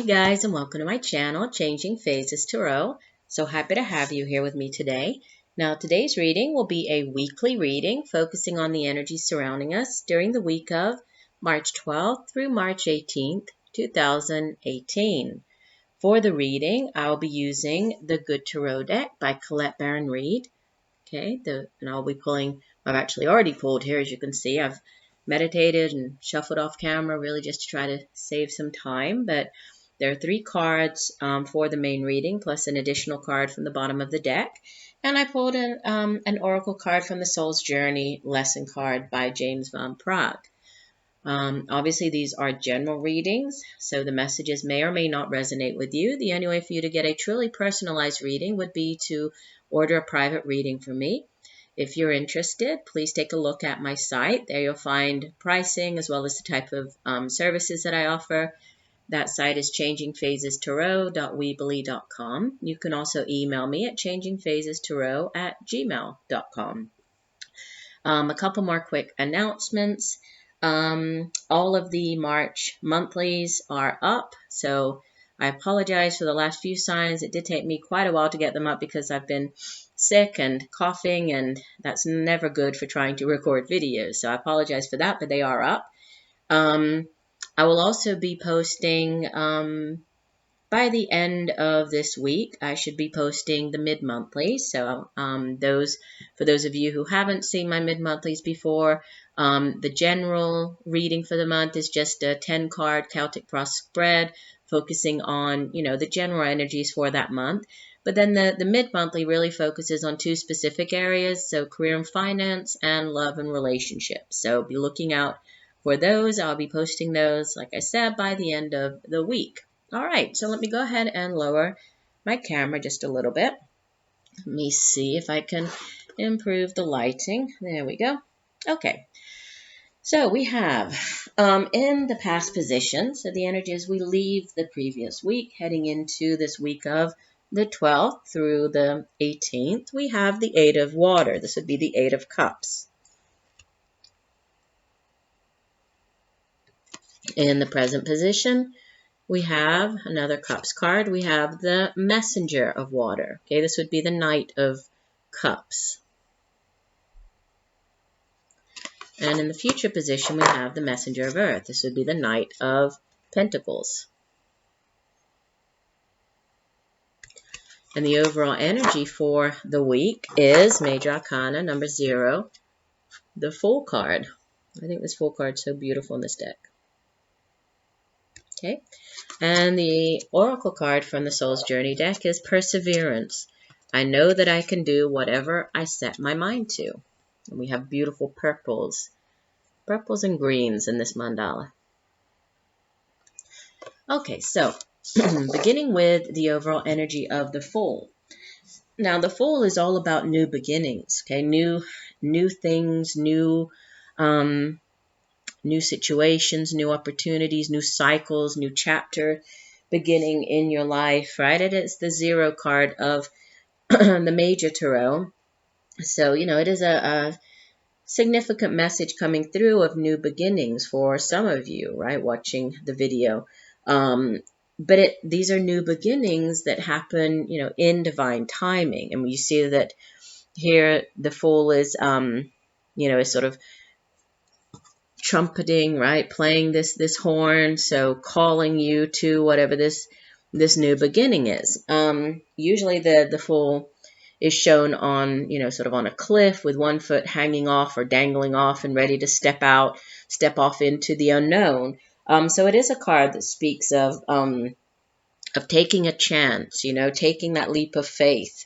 Hi guys, and welcome to my channel, Changing Phases Tarot. So happy to have you here with me today. Now today's reading will be a weekly reading focusing on the energy surrounding us during the week of March 12th through March 18th, 2018. For the reading, I'll be using the Good Tarot deck by Colette Baron-Reid. Okay, and I'll be pulling, I've actually already pulled here, as you can see. I've meditated and shuffled off camera really just to try to save some time, but there are 3 cards for the main reading plus an additional card from the bottom of the deck, and I pulled an oracle card from the Soul's Journey lesson card by James von Praagh. Obviously these are general readings, so the messages may or may not resonate with you. The only way for you to get a truly personalized reading would be to order a private reading from me. If you're interested, please take a look at my site. There you'll find pricing as well as the type of services that I offer. That site is changingphasestarot.weebly.com. You can also email me at changingphasestarot@gmail.com. A couple more quick announcements. All of the March monthlies are up, so I apologize for the last few signs. It did take me quite a while to get them up because I've been sick and coughing, and that's never good for trying to record videos. So I apologize for that, but they are up. I will also be posting, by the end of this week, I should be posting the mid-monthlies. So for those of you who haven't seen my mid-monthlies before, the general reading for the month is just a 10-card Celtic cross spread, focusing on, the general energies for that month. But then the mid-monthly really focuses on 2 specific areas, so career and finance and love and relationships. So be looking out for those. I'll be posting those, like I said, by the end of the week. All right, so let me go ahead and lower my camera just a little bit. Let me see if I can improve the lighting. There we go. Okay. So we have in the past position, so the energy as we leave the previous week, heading into this week of the 12th through the 18th, we have the 8 of water. This would be the 8 of cups. In the present position, we have another cups card. We have the messenger of water. Okay, this would be the Knight of Cups. And in the future position, we have the messenger of earth. This would be the Knight of Pentacles. And the overall energy for the week is Major Arcana number 0, the Fool card. I think this Fool card is so beautiful in this deck. Okay, and the Oracle card from the Soul's Journey deck is Perseverance. I know that I can do whatever I set my mind to. And we have beautiful purples and greens in this mandala. Okay, so beginning with the overall energy of the Fool. Now, the Fool is all about new beginnings, okay? New things, new situations, new opportunities, new cycles, new chapter beginning in your life, right? It is the 0 card of the Major Tarot. So, it is a significant message coming through of new beginnings for some of you, right, watching the video. But these are new beginnings that happen, in divine timing. And you see that here the Fool is, is sort of trumpeting, right, playing this horn, so calling you to whatever this new beginning is. Usually the Fool is shown on, sort of on a cliff with one foot hanging off or dangling off and ready to step off into the unknown. So it is a card that speaks of taking a chance, taking that leap of faith.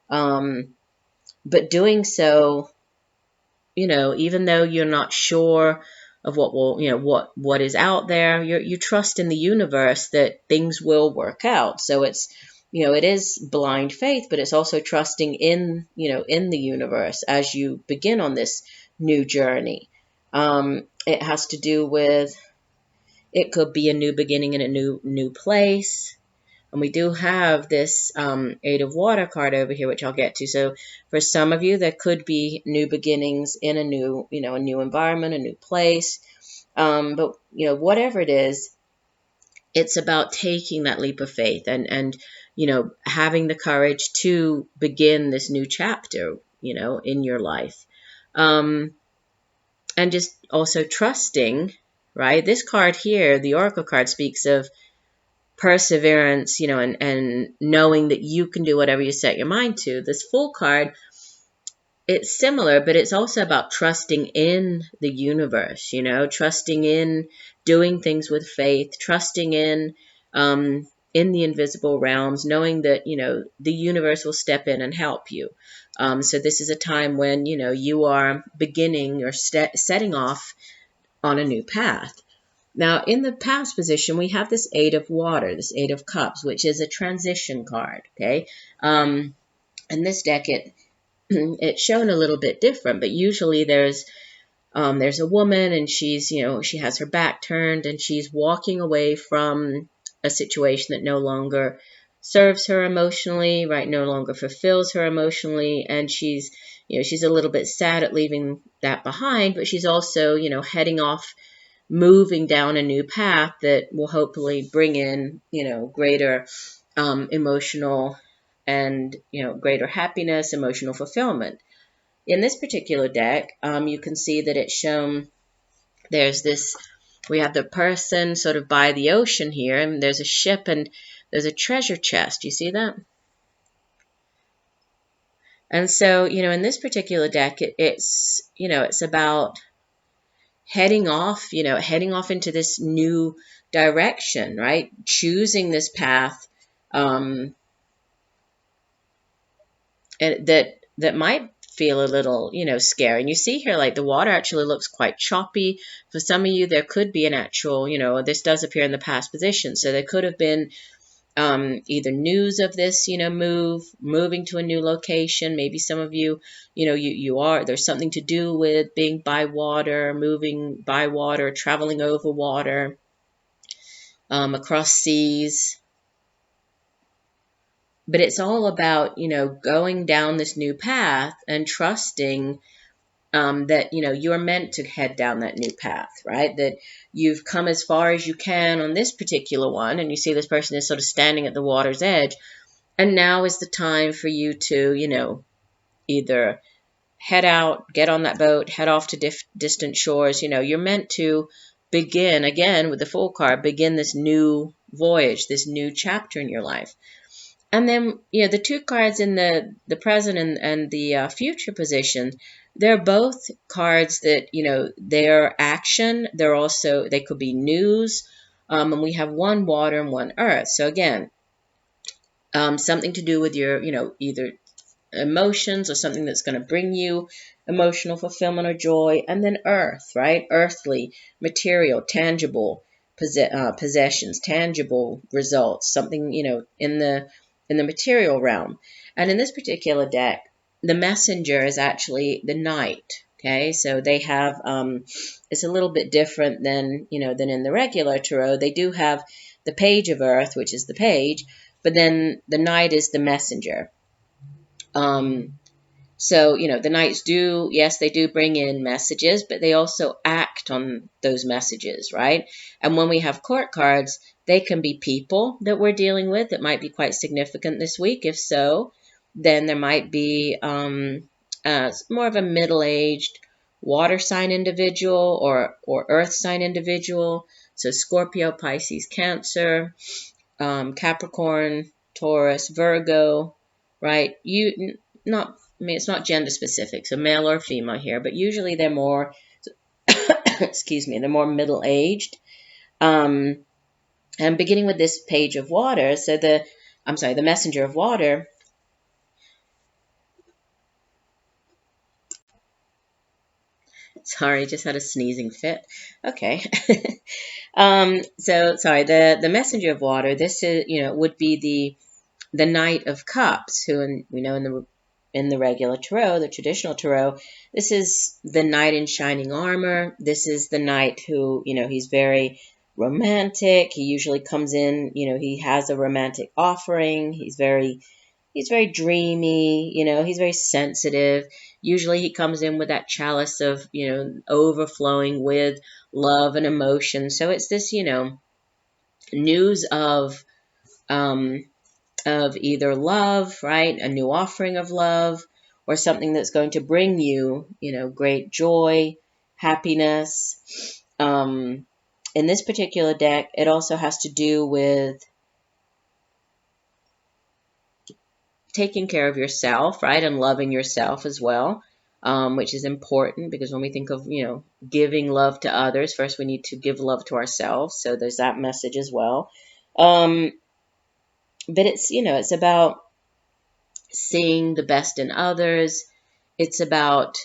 But doing so, even though you're not sure of what will, what is out there, you trust in the universe that things will work out. So it's, it is blind faith, but it's also trusting in, in the universe as you begin on this new journey. It has to do with, it could be a new beginning in a new place. And we do have this 8 of water card over here, which I'll get to. So for some of you, there could be new beginnings in a new environment, a new place. But, whatever it is, it's about taking that leap of faith and having the courage to begin this new chapter, in your life. And just also trusting, right? This card here, the Oracle card, speaks of perseverance, and knowing that you can do whatever you set your mind to. This Fool card, it's similar, but it's also about trusting in the universe, trusting in doing things with faith, trusting in the invisible realms, knowing that, the universe will step in and help you. So this is a time when, you are beginning or setting off on a new path. Now, in the past position, we have this Eight of Water, this Eight of Cups, which is a transition card, okay? In this deck, it's shown a little bit different, but usually there's a woman, and she's, she has her back turned, and she's walking away from a situation that no longer serves her emotionally, right? No longer fulfills her emotionally, and she's a little bit sad at leaving that behind, but she's also, heading off, moving down a new path that will hopefully bring in, greater emotional and, greater happiness, emotional fulfillment. In this particular deck, you can see that it's shown, we have the person sort of by the ocean here, and there's a ship, and there's a treasure chest. You see that? And so, in this particular deck, it's about heading off into this new direction, right? Choosing this path and that might feel a little, scary. And you see here, like, the water actually looks quite choppy. For some of you, there could be an actual, this does appear in the past position. So there could have been either news of this, moving to a new location. Maybe some of you, there's something to do with being by water, moving by water, traveling over water, across seas. But it's all about, going down this new path and trusting that, you're meant to head down that new path, right? That you've come as far as you can on this particular one, and you see this person is sort of standing at the water's edge, and now is the time for you to, either head out, get on that boat, head off to distant shores. You're meant to begin, again, with the Fool card, begin this new voyage, this new chapter in your life. And then, the two cards in the present and the future position, they're both cards that, they're action. They could be news. And we have one water and one earth. So again, something to do with your, either emotions or something that's going to bring you emotional fulfillment or joy. And then earth, right? Earthly, material, tangible possessions, tangible results, something, in the material realm. And in this particular deck, the messenger is actually the knight. Okay, so they have, it's a little bit different than in the regular tarot. They do have the page of earth, which is the page, but then the knight is the messenger. So, the knights they do bring in messages, but they also act on those messages, right? And when we have court cards, they can be people that we're dealing with that might be quite significant this week. If so, then there might be more of a middle-aged water sign individual or earth sign individual. So Scorpio, Pisces, Cancer, Capricorn, Taurus, Virgo, right? It's not gender specific, so male or female here, but usually they're more, they're more middle-aged. And beginning with this page of water, so the messenger of water. Sorry, just had a sneezing fit. Okay. So sorry, the messenger of water, this is, would be the Knight of Cups, who we know in the regular tarot, the traditional tarot, this is the knight in shining armor. This is the knight who, he's very romantic. He usually comes in, he has a romantic offering. He's very dreamy, he's very sensitive. Usually he comes in with that chalice of, overflowing with love and emotion. So it's this, news of either love, right? A new offering of love, or something that's going to bring you, great joy, happiness. In this particular deck, it also has to do with taking care of yourself, right? And loving yourself as well, which is important because when we think of, giving love to others, first we need to give love to ourselves. So there's that message as well. But it's about seeing the best in others. It's about,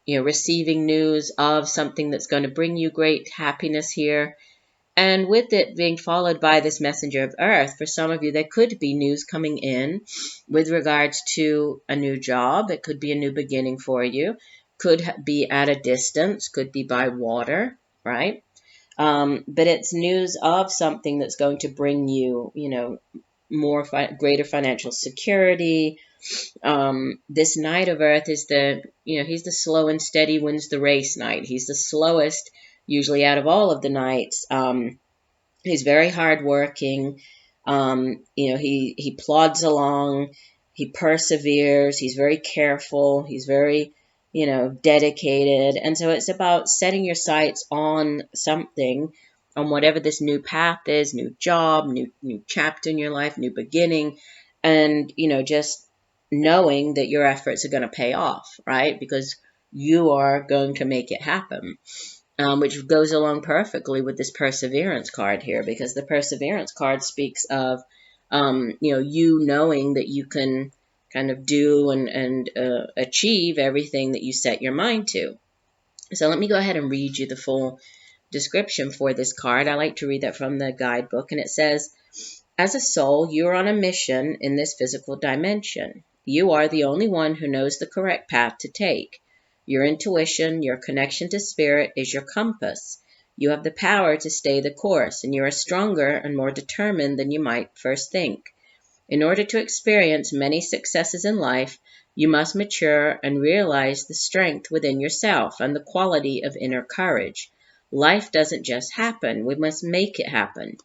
receiving news of something that's going to bring you great happiness here. And with it being followed by this messenger of earth, for some of you, there could be news coming in with regards to a new job. It could be a new beginning for you. Could be at a distance, could be by water, right? But it's news of something that's going to bring you, greater financial security. This Knight of Earth is he's the slow and steady wins the race knight. He's the slowest, usually out of all of the knights. He's very hardworking. He plods along. He perseveres. He's very careful. He's very, dedicated. And so it's about setting your sights on something, on whatever this new path is, new job, new chapter in your life, new beginning, and just knowing that your efforts are going to pay off, right? Because you are going to make it happen. Which goes along perfectly with this perseverance card here, because the perseverance card speaks of, you knowing that you can kind of do and achieve everything that you set your mind to. So let me go ahead and read you the full description for this card. I like to read that from the guidebook, and it says, as a soul, you are on a mission in this physical dimension. You are the only one who knows the correct path to take. Your intuition, your connection to spirit is your compass. You have the power to stay the course, and you are stronger and more determined than you might first think. In order to experience many successes in life, you must mature and realize the strength within yourself and the quality of inner courage. Life doesn't just happen, we must make it happen.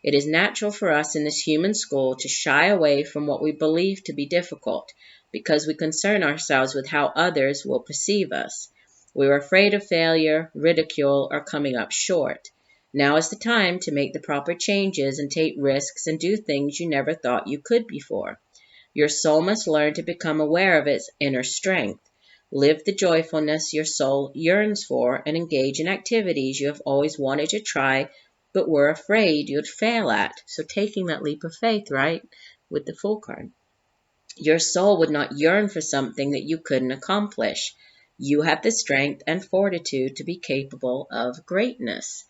It is natural for us in this human school to shy away from what we believe to be difficult, because we concern ourselves with how others will perceive us. We are afraid of failure, ridicule, or coming up short. Now is the time to make the proper changes and take risks and do things you never thought you could before. Your soul must learn to become aware of its inner strength. Live the joyfulness your soul yearns for and engage in activities you have always wanted to try but were afraid you'd fail at. So taking that leap of faith, right, with the Fool card. Your soul would not yearn for something that you couldn't accomplish. You have the strength and fortitude to be capable of greatness.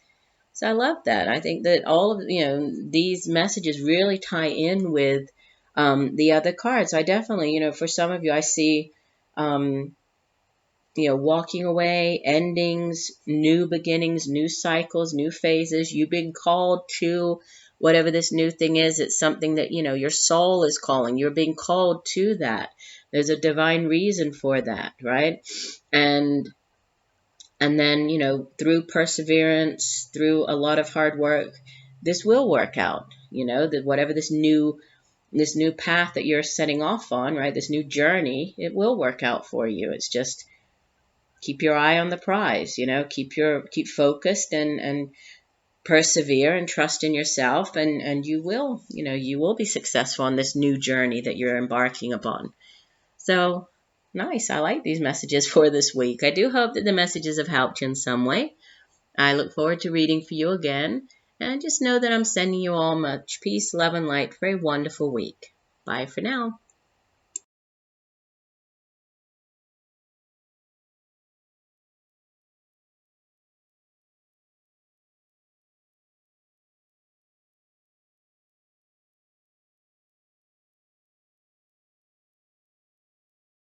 So I love that. I think that all of these messages really tie in with the other cards. So I definitely, for some of you, I see walking away, endings, new beginnings, new cycles, new phases. You've been called to whatever this new thing is. It's something that, your soul is calling. You're being called to that. There's a divine reason for that, right? And then, through perseverance, through a lot of hard work, this will work out, that whatever this new path that you're setting off on, right? This new journey, it will work out for you. It's just, keep your eye on the prize, keep focused and persevere and trust in yourself, and you will be successful on this new journey that you're embarking upon. So nice. I like these messages for this week. I do hope that the messages have helped you in some way. I look forward to reading for you again, and just know that I'm sending you all much peace, love, and light for a wonderful week. Bye for now.